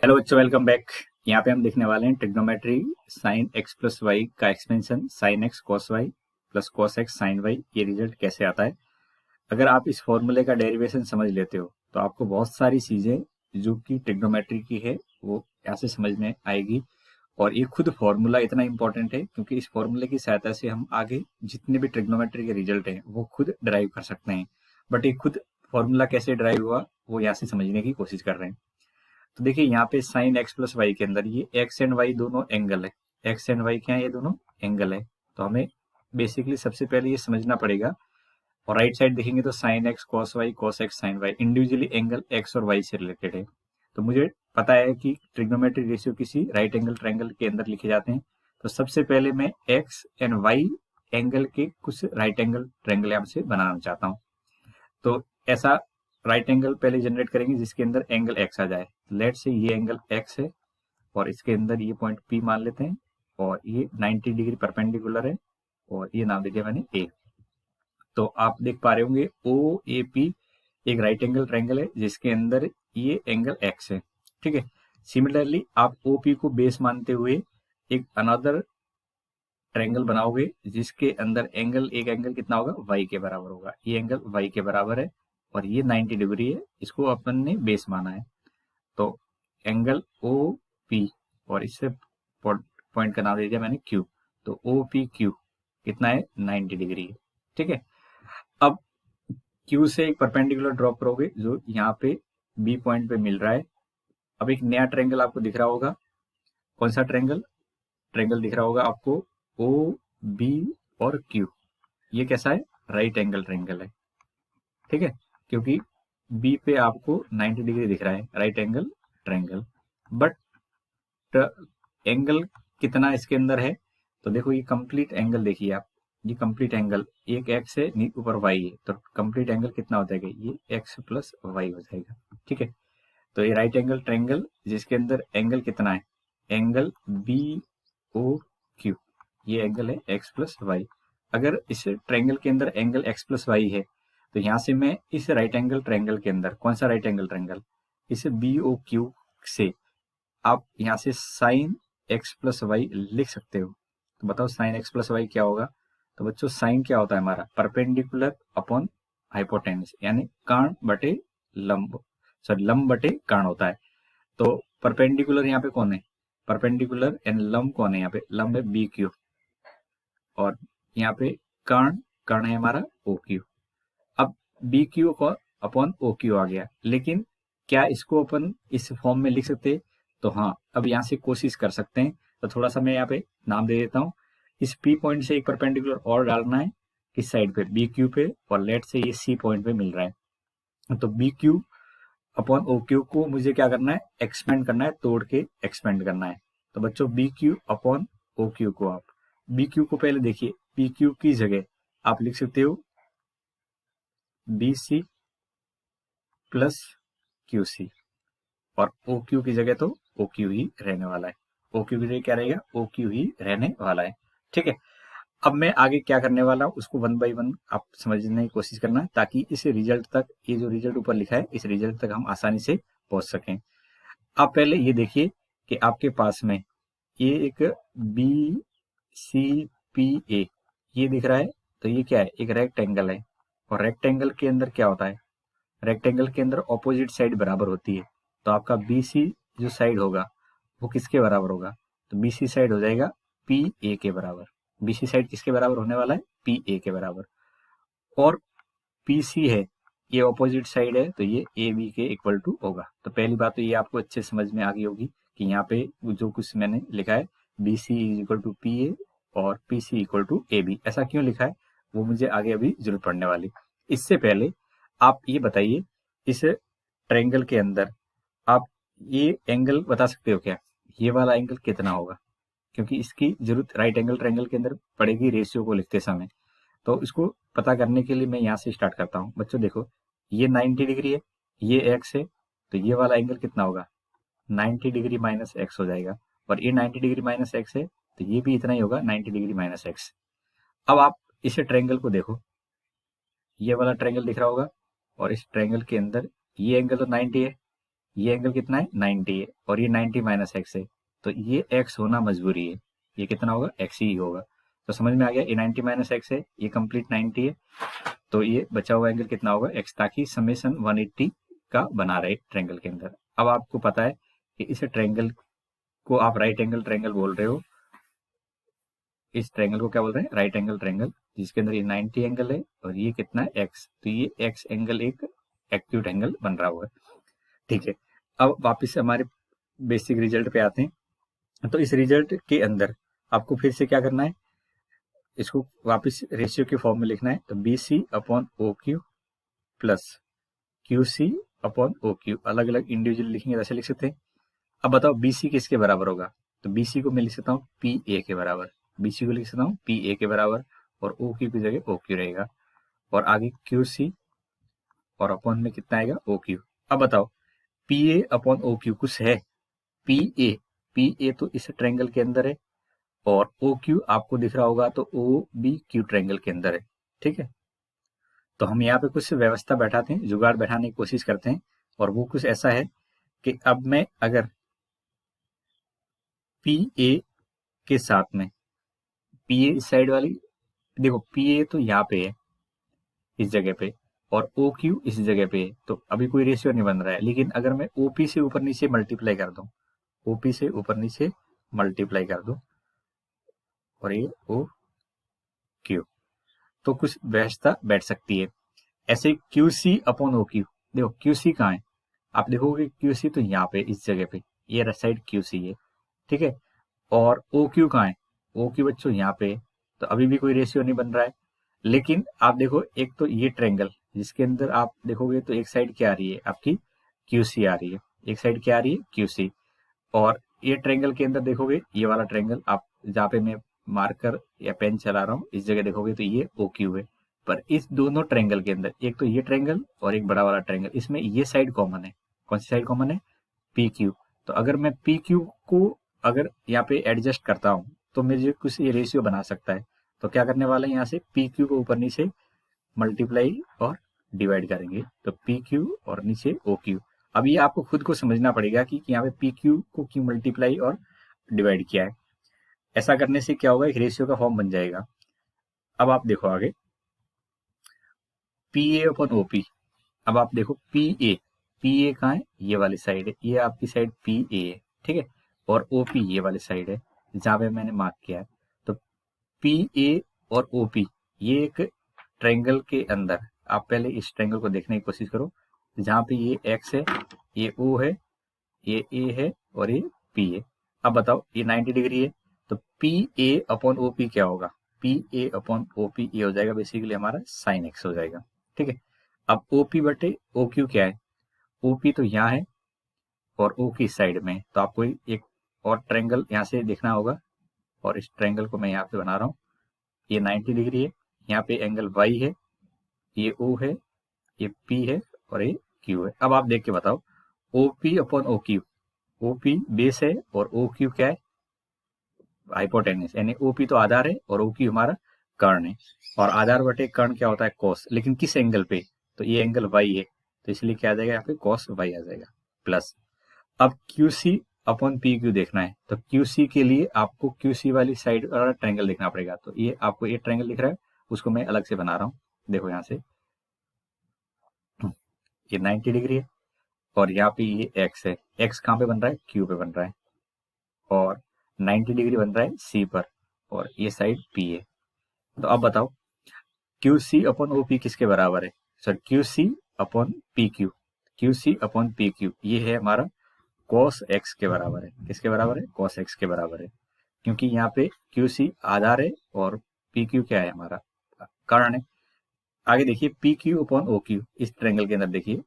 Hello बच्चों, welcome back. यहाँ पे हम देखने वाले हैं trigonometry sine x plus Y का expansion sine x cos Y plus cos x sine y, ये रिजल्ट कैसे आता है। अगर आप इस फॉर्मूले का डेरिवेशन समझ लेते हो तो आपको बहुत सारी चीजें जो कि ट्रिग्नोमेट्री की है वो ऐसे समझ में आएगी। और ये खुद फॉर्मूला इतना इंपॉर्टेंट है क्योंकि इस फॉर्मूले की सहायता से हम आगे जितने भी ट्रिग्नोमेट्री के रिजल्ट हैं वो खुद ड्राइव कर सकते हैं। बट ये खुद फॉर्मूला कैसे ड्राइव हुआ वो यहाँ से समझने की कोशिश कर रहे हैं। तो देखिए यहाँ पे साइन एक्स प्लस वाई के अंदर ये एक्स एंड वाई दोनों एंगल है। एक्स एंड वाई क्या है, ये दोनों एंगल है। तो हमें बेसिकली सबसे पहले ये समझना पड़ेगा। और राइट साइड देखेंगे तो sine x cos x sine y individually angle x और वाई से रिलेटेड है। तो मुझे पता है कि ट्रिग्नोमेट्रिक रेशियो किसी राइट एंगल ट्रायंगल के अंदर लिखे जाते हैं। तो सबसे पहले मैं एक्स एंड वाई एंगल के कुछ राइट एंगल ट्रायंगल यहाँ से बनाना चाहता हूँ। तो ऐसा राइट एंगल पहले जनरेट करेंगे जिसके अंदर एंगल एक्स आ जाए। लेट से ये एंगल एक्स है और इसके अंदर ये पॉइंट पी मान लेते हैं और ये 90 डिग्री परपेंडिकुलर है और ये नाम दे दिया मैंने ए। तो आप देख पा रहे होंगे ओ ए पी एक राइट एंगल ट्रायंगल है जिसके अंदर ये एंगल एक्स है। ठीक है। सिमिलरली आप ओ पी को बेस मानते हुए एक अनदर ट्रायंगल बनाओगे जिसके अंदर एक एंगल कितना होगा, वाई के बराबर होगा। ये एंगल वाई के बराबर है और ये 90 डिग्री है, इसको अपन ने बेस माना है। तो एंगल ओ पी और इससे पॉइंट का नाम दे दिया मैंने क्यू। तो ओ पी क्यू कितना है, 90 डिग्री है। ठीक है। अब क्यू से एक परपेंडिकुलर ड्रॉप करोगे जो यहाँ पे बी पॉइंट पे मिल रहा है। अब एक नया ट्रायंगल आपको दिख रहा होगा। कौन सा ट्रायंगल ट्रायंगल दिख रहा होगा आपको, ओ बी और क्यू। ये कैसा है, राइट एंगल ट्रायंगल है। ठीक है। क्योंकि बी पे आपको 90 डिग्री दिख रहा है, right angle triangle. But angle कितना इसके अंदर है, तो देखो ये कंप्लीट एंगल देखिए आप। ये कंप्लीट एंगल एक एक्स है ऊपर वाई है, तो कंप्लीट एंगल कितना हो जाएगा, ये एक्स प्लस वाई हो जाएगा। ठीक है। तो ये राइट एंगल ट्रायंगल जिसके अंदर एंगल कितना है, एंगल बी ओ क्यू, ये एंगल है एक्स प्लस वाई। अगर इस ट्रायंगल के अंदर एंगल एक्स प्लस वाई है तो यहां से मैं इस राइट एंगल ट्रायंगल के अंदर, कौन सा राइट एंगल ट्रायंगल, इस बी ओ क्यू से आप यहाँ से साइन एक्स प्लस वाई लिख सकते हो। तो बताओ साइन एक्स प्लस वाई क्या होगा। तो बच्चों साइन क्या होता है हमारा, परपेंडिकुलर अपॉन हाइपोटेनस, यानी कर्ण बटे लंब, सॉरी लंब बटे कर्ण होता है। तो परपेंडिकुलर यहाँ पे कौन है, परपेंडिकुलर एंड लंब कौन है, यहाँ पे लंब है बी क्यू और यहाँ पे कर्ण कर्ण है हमारा ओ क्यू। अब बी क्यू को अपॉन ओ क्यू आ गया, लेकिन क्या इसको अपन इस फॉर्म में लिख सकते हैं, तो हाँ अब यहाँ से कोशिश कर सकते हैं। तो थोड़ा सा मैं यहाँ पे नाम दे देता हूँ। इस पी पॉइंट से एक परपेंडिकुलर और डालना है किस साइड पे, बी क्यू पे, और लेट से ये सी पॉइंट पे मिल रहा है। तो B Q upon O Q को मुझे क्या करना है, एक्सपेंड करना है, तोड़ के एक्सपेंड करना है। तो बच्चों B Q upon O Q को आप, बी क्यू को पहले देखिए, बी क्यू की जगह आप लिख सकते हो B C plus Q C, और ओ क्यू की जगह तो ओ क्यू ही रहने वाला है। ओ क्यू की जगह क्या रहेगा, ओ क्यू ही रहने वाला है। ठीक है। अब मैं आगे क्या करने वाला हूँ उसको वन बाई वन आप समझने की कोशिश करना, ताकि इस रिजल्ट तक, ये जो रिजल्ट ऊपर लिखा है इस रिजल्ट तक हम आसानी से पहुंच सकें। आप पहले ये देखिए कि आपके पास में ये एक बी सी पी ए ये दिख रहा है। तो ये क्या है, एक रेक्टेंगल है। और रेक्टेंगल के अंदर क्या होता है, रेक्टेंगल के अंदर ऑपोजिट साइड बराबर होती है। तो आपका बी सी जो साइड होगा वो किसके बराबर होगा, तो बी सी साइड हो जाएगा पी ए के बराबर। बी सी साइड किसके बराबर होने वाला है, पी ए के बराबर। और पी सी है, ये ऑपोजिट साइड है, तो ये ए बी के इक्वल टू होगा। तो पहली बात तो ये आपको अच्छे समझ में आ गई होगी कि यहाँ पे जो कुछ मैंने लिखा है B C is equal to P A और P C equal to A B, ऐसा क्यों लिखा है वो मुझे आगे अभी जरूरत पड़ने वाली। इससे पहले आप ये बताइए, इस ट्रायंगल के अंदर आप ये एंगल बता सकते हो क्या, ये वाला एंगल कितना होगा, क्योंकि इसकी जरूरत राइट एंगल ट्रायंगल के अंदर पड़ेगी रेशियो को लिखते समय। तो इसको पता करने के लिए मैं यहाँ से स्टार्ट करता हूँ। बच्चों देखो ये 90 डिग्री है, ये एक्स है, तो ये वाला एंगल कितना होगा, 90 डिग्री माइनस एक्स हो जाएगा। और ये 90 डिग्री माइनस एक्स है तो ये भी इतना ही होगा, 90 डिग्री माइनस एक्स। अब आप इस ट्रायंगल को देखो, ये वाला ट्रायंगल दिख रहा होगा और इस ट्रायंगल के अंदर ये एंगल तो 90 है, ये एंगल कितना है 90 है और ये 90 माइनस एक्स है, तो ये एक्स होना मजबूरी है, ये कितना होगा एक्स ही होगा। तो समझ में आ गया, ये 90 माइनस एक्स है, ये कंप्लीट 90 है, तो ये बचा हुआ एंगल कितना होगा एक्स, ताकि समेशन 180 का बना रहे ट्रायंगल के अंदर। अब आपको पता है कि इस ट्रायंगल को आप राइट एंगल ट्रायंगल बोल रहे हो, इस ट्रायंगल को क्या बोल रहे हैं राइट एंगल ट्रायंगल, जिसके अंदर ये 90 एंगल है और ये कितना है एक्स, तो ये एक्स एंगल एक एक्यूट एंगल बन रहा हुआ है। ठीक है, अब वापस से हमारे बेसिक रिजल्ट पे आते हैं। तो इस रिजल्ट के अंदर आपको फिर से क्या करना है, इसको वापस रेशियो के फॉर्म में लिखना है। तो B C upon O Q plus Q C upon O Q, अलग अलग इंडिविजुअल लिखेंगे वैसे लिख सकते हैं। अब बताओ बी सी किसके बराबर होगा, तो बी सी को मैं लिख सकता हूँ पी ए के बराबर, बी सी को लिख सकता हूँ पी ए के बराबर, और ओ क्यू की जगह ओ क्यू रहेगा, और आगे क्यू सी और अपॉन में कितना आएगा ओ क्यू। अब बताओ P A upon O Q कुछ है, पी ए, पी ए तो इस ट्रायंगल के अंदर है, और ओ क्यू आपको दिख रहा होगा तो ओ बी क्यू ट्रायंगल के अंदर है। ठीक है, तो हम यहाँ पे कुछ व्यवस्था बैठाते हैं, जुगाड़ बैठाने की कोशिश करते हैं, और वो कुछ ऐसा है कि अब मैं अगर पी ए के साथ में पी ए इस साइड वाली, देखो पी ए तो यहाँ पे है इस जगह पे, और ओ क्यू इस जगह पे है, तो अभी कोई रेशियो नहीं बन रहा है। लेकिन अगर मैं ओपी से ऊपर नीचे मल्टीप्लाई कर दूं, ओपी से ऊपर नीचे मल्टीप्लाई कर दूं, और ये ओ क्यू, तो कुछ व्यवस्था बैठ सकती है। ऐसे Q C upon O Q, देखो क्यू सी कहाँ है, आप देखोगे क्यू सी तो यहाँ पे इस जगह पे, ये साइड क्यू सी है। ठीक है, और ओ क्यू कहाँ है, ओ क्यू बच्चों यहाँ पे है, तो अभी भी कोई रेशियो नहीं बन रहा है। लेकिन आप देखो एक तो ये ट्रायंगल जिसके अंदर आप देखोगे तो एक साइड क्या आ रही है आपकी क्यू सी आ रही है, एक साइड क्या आ रही है क्यू सी, और ये ट्रायंगल के अंदर देखोगे ये वाला ट्रायंगल आप जहाँ पे मैं मार्कर या पेन चला रहा हूँ इस जगह देखोगे तो ये ओ क्यू है। पर इस दोनों ट्रायंगल के अंदर एक तो ये ट्रायंगल और एक बड़ा वाला ट्रायंगल, इसमें ये साइड कॉमन है। कौन सी साइड कॉमन है, पी क्यू। तो अगर मैं पी क्यू को अगर यहाँ पे एडजस्ट करता हूँ तो मुझे कुछ ये रेशियो बना सकता है। तो क्या करने वाला है, यहाँ से पी क्यू को ऊपर नीचे मल्टीप्लाई और डिवाइड करेंगे, तो पी क्यू और नीचे ओ क्यू। अब ये आपको खुद को समझना पड़ेगा कि यहाँ पे पी क्यू को क्यों मल्टीप्लाई और डिवाइड किया है। ऐसा करने से क्या होगा, एक रेशियो का फॉर्म बन जाएगा। अब आप देखो आगे P A upon O P, अब आप देखो पी ए कहाँ है, ये वाली साइड है, ये आपकी साइड पी ए है। ठीक है, और ओ पी ये वाली साइड है जहाँ पे मैंने मार्क किया है। तो पी ए और ओ पी ये एक ट्रायंगल के अंदर, आप पहले इस ट्रायंगल को देखने की कोशिश करो, जहाँ पे ये एक्स है, ये ओ है, ये ए है, और ये पी है। अब बताओ ये 90 डिग्री है, तो P A upon O P क्या होगा, P A upon O P ये हो जाएगा बेसिकली हमारा साइन एक्स हो जाएगा। ठीक है, अब ओ पी बटे ओ क्यू क्या है, ओ पी तो यहाँ है और ओ की साइड में है, तो आपको एक और ट्रायंगल यहाँ से देखना होगा, और इस ट्रायंगल को मैं यहाँ पे बना रहा हूँ। ये 90 डिग्री है, यहाँ पे एंगल वाई है, ये ओ है, ये पी है, और ये क्यू है। अब आप देख के बताओ O P upon O Q, O P base है और ओ क्यू क्या है हाइपोटेनस, यानी ओ पी तो आधार है और ओ क्यू हमारा कर्ण है, और आधार बटे कर्ण क्या होता है कॉस, लेकिन किस एंगल पे, तो ये एंगल वाई है, तो इसलिए क्या आ जाएगा यहाँ पे कॉस वाई आ जाएगा प्लस। अब Q C upon P Q देखना है, तो क्यू सी के लिए आपको क्यू सी वाली साइड वाला ट्रायंगल देखना पड़ेगा। तो ये आपको ये ट्रायंगल दिख रहा है, उसको मैं अलग से बना रहा हूँ, देखो यहाँ से ये 90 डिग्री है, और यहाँ पे ये एक्स है, एक्स कहाँ पे बन रहा है क्यू पे बन रहा है, और 90 डिग्री बन रहा है सी पर, और ये साइड पी है। तो अब बताओ Q C upon O P किसके बराबर है, sir Q C upon P Q, Q C upon P Q ये है हमारा कॉस एक्स के बराबर है। किसके बराबर है, कॉस एक्स के बराबर है, क्योंकि यहाँ पे क्यू सी आधार है और पी क्यू क्या है हमारा कर्ण है। आगे देखिए P Q upon O Q, इस ट्रायंगल के अंदर देखिए,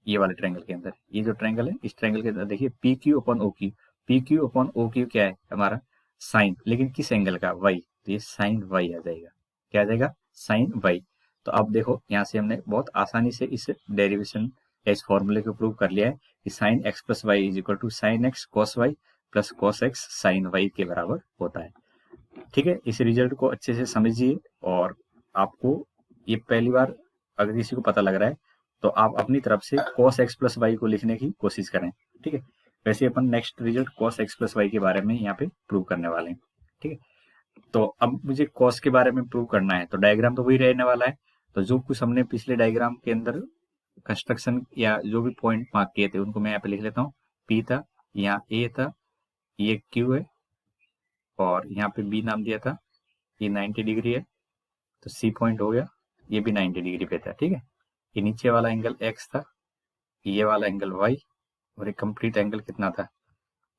ये वाले ट्रायंगल के अंदर, ये जो ट्रायंगल है इस ट्रायंगल के अंदर देखिए P Q upon O Q, P Q upon O Q क्या है हमारा साइन, लेकिन किस एंगल का वाई, तो ये साइन वाई आ जाएगा, क्या आ जाएगा साइन वाई। तो अब देखो यहाँ से हमने बहुत आसानी से इस डेरिवेशन इस फॉर्मूले को प्रूव कर लिया है कि sine x plus Y is equal to sine x cos Y plus cos x sine Y के बराबर होता है। ठीक है, इस रिजल्ट को अच्छे से समझिए, और आपको ये पहली बार अगर किसी को पता लग रहा है तो आप अपनी तरफ से cos x प्लस वाई को लिखने की कोशिश करें, ठीक है। वैसे अपन next result cos x plus y के बारे में यहाँ पे प्रूव करने वाले हैं, ठीक है। तो अब मुझे cos के बारे में प्रूव करना है, तो डायग्राम तो वही रहने वाला है। तो जो कुछ हमने पिछले डायग्राम के अंदर कंस्ट्रक्शन या जो भी पॉइंट मार्क किए थे उनको मैं यहाँ पे लिख लेता हूँ। P था, यहाँ A था, ये Q है, और यहाँ पे B नाम दिया था, ये 90 डिग्री है, तो C पॉइंट हो गया, ये भी 90 डिग्री पे था, ठीक है। ये नीचे वाला एंगल x था, ये वाला एंगल y, और ये कंप्लीट एंगल कितना था,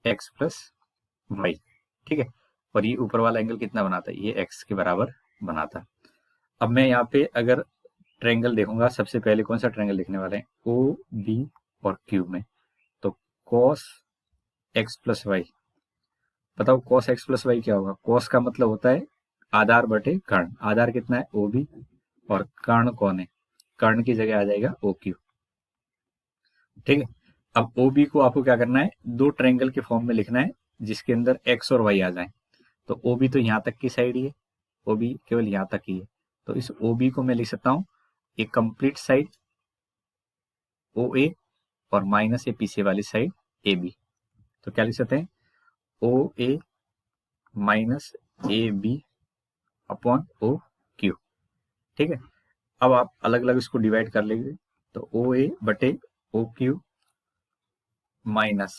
x प्लस वाई, ठीक है। और ये ऊपर वाला एंगल कितना बना था, ये x के बराबर बना था। अब मैं यहाँ पे अगर ट्रायंगल देखूंगा, सबसे पहले कौन सा ट्रायंगल लिखने वाले हैं, ओ बी और क्यू में, तो cos x प्लस वाई, बताओ cos x प्लस वाई क्या होगा। cos का मतलब होता है आधार बटे कर्ण, आधार कितना है ओ बी, और कर्ण कौन है, कर्ण की जगह आ जाएगा ओ क्यू, ठीक है। अब ओ बी को आपको क्या करना है, दो ट्रायंगल के फॉर्म में लिखना है जिसके अंदर x और y आ जाए। तो ओ बी तो यहाँ तक की साइड ही है, ओ बी केवल यहाँ तक ही है, तो इस ओ बी को मैं लिख सकता हूँ एक कंप्लीट साइड ओ ए और माइनस ए पीछे वाली साइड ए बी। तो क्या लिख सकते हैं, O A minus A B upon O Q, ठीक है। अब आप अलग अलग इसको डिवाइड कर लेंगे, तो ओ ए बटे O Q minus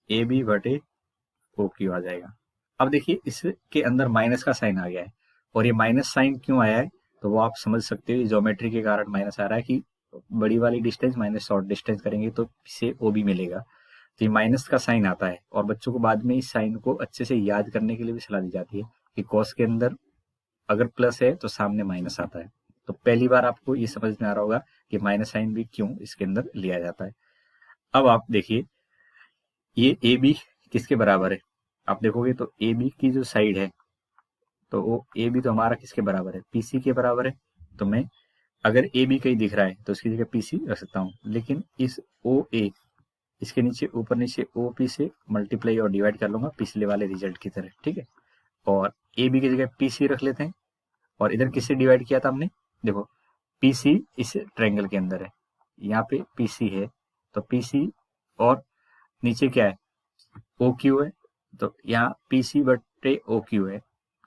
A B बटे ओ क्यू आ जाएगा। अब देखिए इसके अंदर माइनस का साइन आ गया है, और ये माइनस साइन क्यों आया है, तो वो आप समझ सकते हो, ज्योमेट्री के कारण माइनस आ रहा है कि बड़ी वाली डिस्टेंस माइनस शॉर्ट डिस्टेंस करेंगे तो इसे ओ बी मिलेगा। तो ये माइनस का साइन आता है, और बच्चों को बाद में इस साइन को अच्छे से याद करने के लिए भी सलाह दी जाती है कि कॉस के अंदर अगर प्लस है तो सामने माइनस आता है। तो पहली बार आपको ये समझ में आ रहा होगा कि माइनस साइन भी क्यों इसके अंदर लिया जाता है। अब आप देखिए ये ए बी किसके बराबर है, आप देखोगे तो ए बी की जो साइड है, तो वो ए बी तो हमारा किसके बराबर है, पीसी के बराबर है। तो मैं अगर ए बी कहीं दिख रहा है तो उसकी जगह पीसी रख सकता हूँ, लेकिन इस ओ ए इसके नीचे ऊपर नीचे ओ पी से मल्टीप्लाई और डिवाइड कर लूंगा पिछले वाले रिजल्ट की तरह, ठीक है। और ए बी की जगह पीसी रख लेते हैं, और इधर किससे डिवाइड किया था हमने, देखो पीसी इस ट्रायंगल के अंदर है, यहाँ पे पीसी है, तो पीसी और नीचे क्या है ओ क्यू है, तो यहाँ पीसी बटे ओ क्यू है,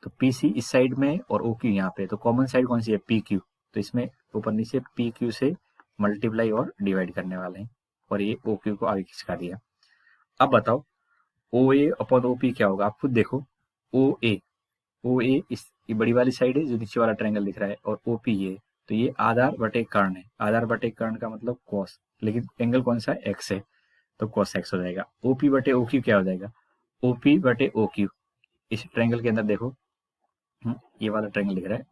तो पीसी इस साइड में और ओ क्यू यहाँ पे, तो कॉमन साइड कौन सी है पी क्यू, तो इसमें ऊपर नीचे पी क्यू से मल्टीप्लाई और डिवाइड करने वाले हैं, और ये ओ क्यू को आगे खिसका दिया। अब बताओ ओ ए अपॉन ओ पी क्या होगा, आप खुद देखो, ओ ए इस ये बड़ी वाली साइड है जो नीचे वाला ट्रायंगल दिख रहा है, और ओ पी ये, तो ये आधार बटे कर्ण है, आधार बटे कर्ण का मतलब कॉस, लेकिन एंगल कौन सा है एक्स है, तो cos x हो जाएगा। OP बटे OQ क्या हो जाएगा, OP बटे OQ, इस ट्रायंगल के अंदर देखो, ये वाला ट्रायंगल दिख रहा है,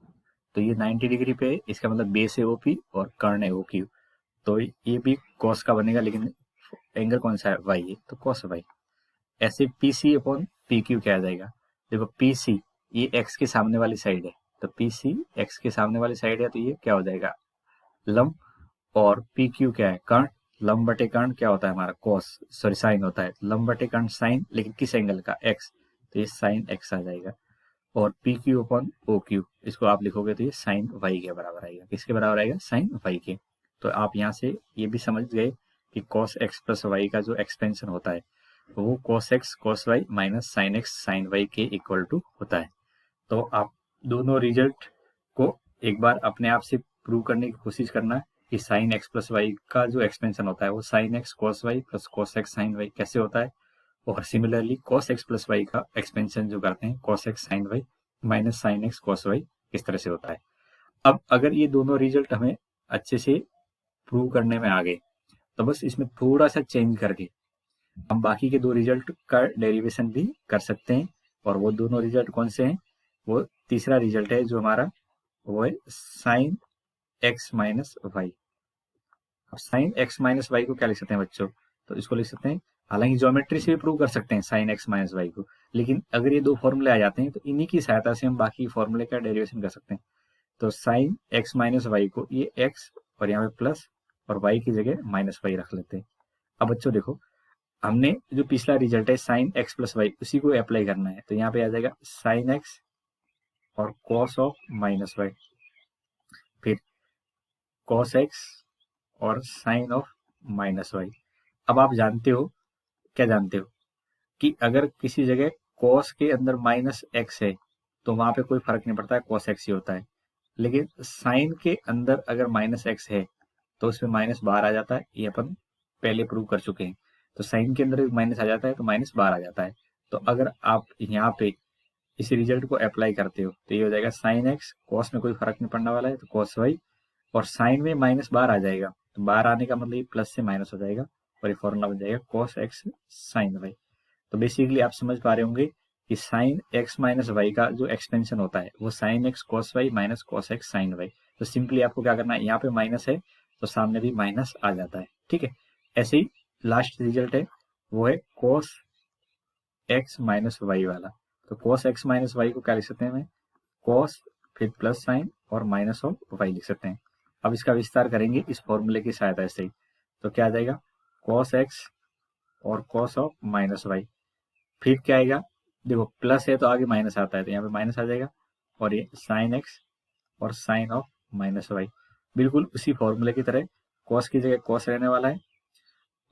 तो ये 90 डिग्री पे है, इसका मतलब बेस है OP और कर्ण है OQ, तो ये भी cos का बनेगा, लेकिन एंगल कौन सा है y है, तो cos y। ऐसे PC अपॉन PQ क्या आ जाएगा, देखो PC ये x के सामने वाली साइड है, तो PC x के सामने वाली साइड है, तो ये क्या हो जाएगा लंब, और PQ क्या है कर्ण, लंब बटे कर्ण क्या होता है हमारा कॉस, सॉरी साइन होता है, लंब बटे कर्ण साइन, लेकिन किस एंगल का एक्स, तो ये साइन एक्स आ जाएगा। और P Q upon O Q इसको आप लिखोगे तो ये साइन वाई के बराबर आएगा, किसके बराबर आएगा, साइन वाई के। तो आप यहाँ से ये भी समझ गए कि कॉस एक्स प्लस वाई का जो एक्सपेंशन होता है वो cos X cos Y minus sine X sine Y के इक्वल टू होता है। तो आप दोनों रिजल्ट को एक बार अपने आप से प्रूव करने की कोशिश करना कि साइन एक्स प्लस वाई का जो एक्सपेंशन होता है वो sine x cos Y plus cos x sine Y कैसे होता है, और similarly cos X plus Y का एक्सपेंशन जो करते हैं cos x sine Y minus sine x cos Y किस तरह से होता है। अब अगर ये दोनों रिजल्ट हमें अच्छे से प्रूव करने में आ गए, तो बस इसमें थोड़ा सा चेंज करके हम बाकी के दो रिजल्ट का डेरिवेशन भी कर सकते हैं। और वो दोनों रिजल्ट कौन से हैं, वो तीसरा रिजल्ट है जो हमारा वो है साइन एक्स माइनस वाई। अब साइन एक्स माइनस वाई को क्या लिख सकते हैं बच्चों, तो इसको लिख सकते हैं, हालांकि ज्योमेट्री से भी प्रूव कर सकते हैं साइन एक्स माइनस वाई को, लेकिन अगर ये दो फॉर्मूले आ जाते हैं तो इन्हीं की सहायता से हम बाकी फॉर्मूले का डेरिवेशन कर सकते हैं। तो साइन एक्स माइनस वाई को ये एक्स और यहाँ पे प्लस और वाई की जगह माइनस वाई रख लेते हैं। अब बच्चों देखो हमने जो पिछला रिजल्ट है साइन एक्स प्लस वाई उसी को अप्लाई करना है, तो यहाँ पे आ जाएगा साइन एक्स और कॉस ऑफ माइनस वाई, फिर कॉस एक्स और साइन ऑफ माइनस वाई। अब आप जानते हो, क्या जानते हो कि अगर किसी जगह कॉस के अंदर माइनस एक्स है तो वहां पे कोई फर्क नहीं पड़ता है, कॉस एक्स ही होता है। लेकिन साइन के अंदर अगर माइनस एक्स है तो उसमें माइनस बाहर आ जाता है, ये अपन पहले प्रूव कर चुके हैं। तो साइन के अंदर माइनस आ जाता है तो माइनस बाहर आ जाता है। तो अगर आप यहाँ पे इस रिजल्ट को अप्लाई करते हो तो ये हो जाएगा साइन एक्स, कॉस में कोई फर्क नहीं पड़ने वाला है तो कॉस वाई, और साइन में माइनस बाहर आ जाएगा तो बाहर आने का मतलब प्लस से माइनस हो जाएगा और ये फॉर्मूला बन जाएगा कॉस एक्स साइन वाई। तो बेसिकली आप समझ पा रहे होंगे कि साइन एक्स माइनस वाई का जो एक्सपेंशन होता है वो sine x cos Y minus cos x sine Y. तो सिंपली आपको क्या करना है, यहाँ पे माइनस है तो सामने भी माइनस आ जाता है, ठीक है। ऐसे ही लास्ट रिजल्ट है वो है कॉस एक्स माइनस वाई वाला। तो कॉस एक्स माइनस वाई को क्या लिख सकते हैं, मैं कॉस फिर प्लस साइन और माइनस ऑफ वाई लिख सकते हैं। अब इसका विस्तार करेंगे इस फॉर्मूले की सहायता से ही। तो क्या आ जाएगा, कॉस एक्स और कॉस ऑफ माइनस वाई, फिर क्या आएगा, देखो प्लस है तो आगे माइनस आता है तो यहाँ पे माइनस आ जाएगा, और ये साइन एक्स और साइन ऑफ माइनस वाई। बिल्कुल उसी फॉर्मूले की तरह कॉस की जगह कॉस रहने वाला है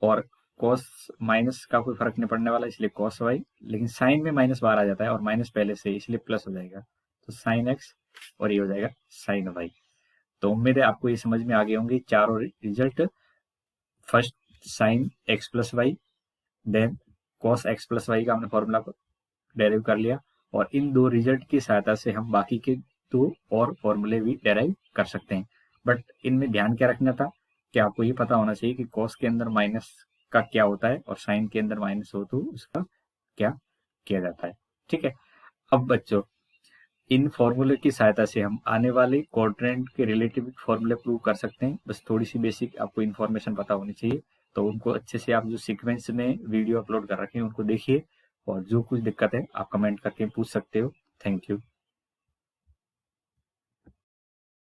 और कॉस माइनस का कोई फर्क नहीं पड़ने वाला इसलिए कॉस वाई, लेकिन साइन में माइनस बाहर आ जाता है और माइनस पहले से इसलिए प्लस हो जाएगा तो साइन एक्स और ये हो जाएगा साइन वाई। तो उम्मीद है आपको ये समझ में आ गए होंगे चारों result. First sine x plus Y, then cos X plus Y का हमने फॉर्मूला डेराइव कर लिया, और इन दो रिजल्ट की सहायता से हम बाकी के दो और फॉर्मूले भी डेराइव कर सकते हैं। बट इनमें ध्यान क्या रखना था कि आपको ये पता होना चाहिए कि कॉस के अंदर माइनस का क्या होता है और साइन के अंदर माइनस हो तो उसका क्या किया जाता है, ठीक है। अब बच्चों इन फॉर्मूले की सहायता से हम आने वाले क्वाड्रेंट के रिलेटिव फॉर्मूले प्रूव कर सकते हैं। बस थोड़ी सी बेसिक आपको इन्फॉर्मेशन पता होनी चाहिए, तो उनको अच्छे से आप जो सीक्वेंस में वीडियो अपलोड कर रखे हैं उनको देखिए, और जो कुछ दिक्कत है आप कमेंट करके पूछ सकते हो। Thank you.